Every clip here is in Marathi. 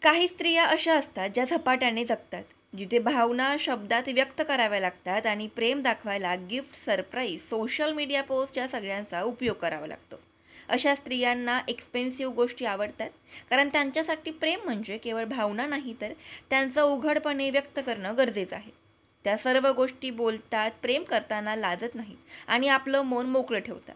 काही स्त्रिया अशा असतात ज्या झपाट्याने जगतात, जिथे भावना शब्दात व्यक्त कराव्या लागतात आणि प्रेम दाखवायला gift, surprise, social media post या सगळ्यांचा उपयोग करावा लागतो. अशा स्त्रियांना एक्सपेन्सिव्ह गोष्टी आवडतात, कारण त्यांच्यासाठी प्रेम म्हणजे केवळ भावना नाही, तर त्यांचं उघडपणे व्यक्त करणं गरजेचं आहे. त्या सर्व गोष्टी बोलतात, प्रेम करताना लाजत नाहीत आणि आपलं मन मोकळं ठेवतात.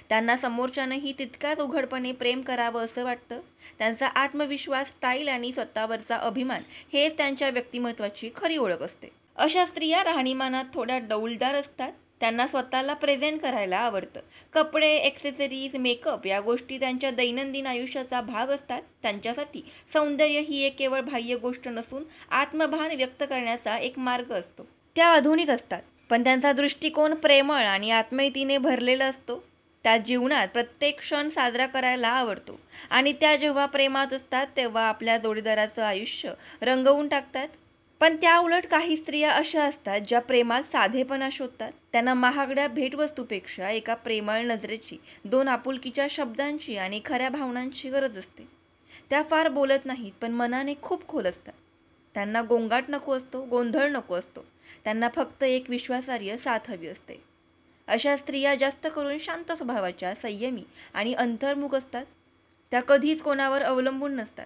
त्यांना समोरच्यानंही तितक्याच उघडपणे प्रेम करावं असं वाटतं. त्यांचा आत्मविश्वास, स्टाईल आणि स्वतःवरचा अभिमान हेच त्यांच्या व्यक्तिमत्त्वाची खरी ओळख असते. अशा स्त्रिया राहणीमानात थोड्या डौलदार असतात. त्यांना स्वतःला प्रेझेंट करायला आवडतं. कपडे, एक्सेसरीज, मेकअप या गोष्टी त्यांच्या दैनंदिन आयुष्याचा भाग असतात. त्यांच्यासाठी सौंदर्य ही एक केवळ बाह्य गोष्ट नसून आत्मभान व्यक्त करण्याचा एक मार्ग असतो. त्या आधुनिक असतात, पण त्यांचा दृष्टिकोन प्रेमळ आणि आत्मीयतेने भरलेला असतो. त्या जीवनात प्रत्येक क्षण साजरा करायला आवडतो आणि त्या जेव्हा प्रेमात असतात तेव्हा आपल्या जोडीदाराचं आयुष्य रंगवून टाकतात. पण त्याउलट काही स्त्रिया अशा असतात ज्या प्रेमात साधेपणा शोधतात. त्यांना महागड्या भेटवस्तूपेक्षा एका प्रेमळ नजरेची, दोन आपुलकीच्या शब्दांची आणि खऱ्या भावनांची गरज असते. त्या फार बोलत नाहीत, पण मनाने खूप खोल असतात. त्यांना गोंगाट नको असतो, गोंधळ नको असतो. त्यांना फक्त एक विश्वासार्ह साथ हवी असते. अशा स्त्रिया जास्त करून शांत स्वभावाच्या, संयमी आणि अंतर्मुख असतात. त्या कधीच कोणावर अवलंबून नसतात,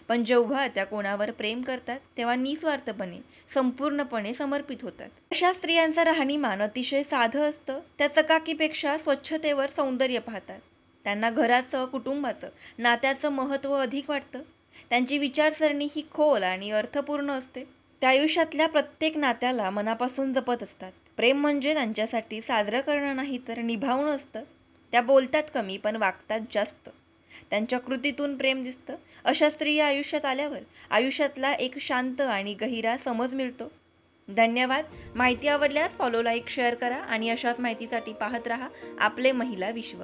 पण जेव्हा त्या कोणावर प्रेम करतात तेव्हा निस्वार्थपणे, संपूर्णपणे समर्पित होतात. अशा स्त्रियांचं राहणीमान अतिशय साधं असतं. त्या चकाकीपेक्षा स्वच्छतेवर सौंदर्य पाहतात. त्यांना घराचं, कुटुंबाचं, नात्याचं महत्त्व अधिक वाटतं. त्यांची विचारसरणी ही खोल आणि अर्थपूर्ण असते. त्या आयुष्यातल्या प्रत्येक नात्याला मनापासून जपत असतात. प्रेम म्हणजे त्यांच्यासाठी साजरं करणं नाही, तर निभावणं असतं. त्या बोलतात कमी, पण वागतात जास्त. त्यांच्या कृतीतून प्रेम दिसतं. अशा स्त्रिया आयुष्यात आल्यावर आयुष्यातला एक शांत आणि गहिरा समज मिळतो. धन्यवाद. माहिती आवडल्यास फॉलो, लाईक, शेअर करा आणि अशाच माहितीसाठी पाहत रहा आपले महिला विश्व.